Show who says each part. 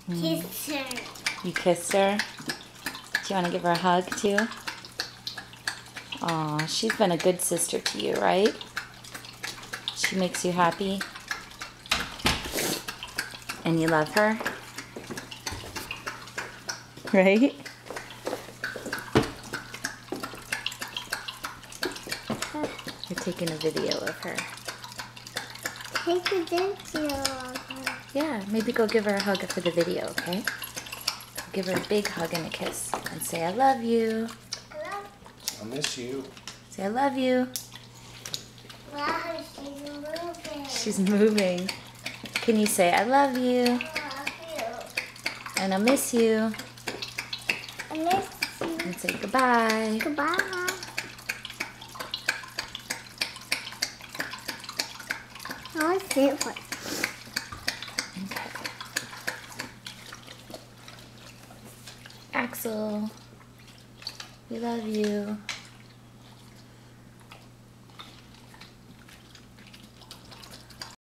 Speaker 1: Kissed her.
Speaker 2: You kissed her? Do you want to give her a hug too? Aw, she's been a good sister to you, right? She makes you happy? And you love her? Right? You're taking a video of her.
Speaker 1: Take a video of her.
Speaker 2: Yeah, maybe go give her a hug for the video, okay? Give her a big hug and a kiss and say, I love you.
Speaker 3: I miss you.
Speaker 2: Say, I love you.
Speaker 1: Wow, she's moving.
Speaker 2: She's moving. Can you say, I love you?
Speaker 1: I love you.
Speaker 2: And I miss you.
Speaker 1: I miss you.
Speaker 2: And say goodbye.
Speaker 1: Goodbye. I want to sit for
Speaker 2: Okay. Axel, we love you.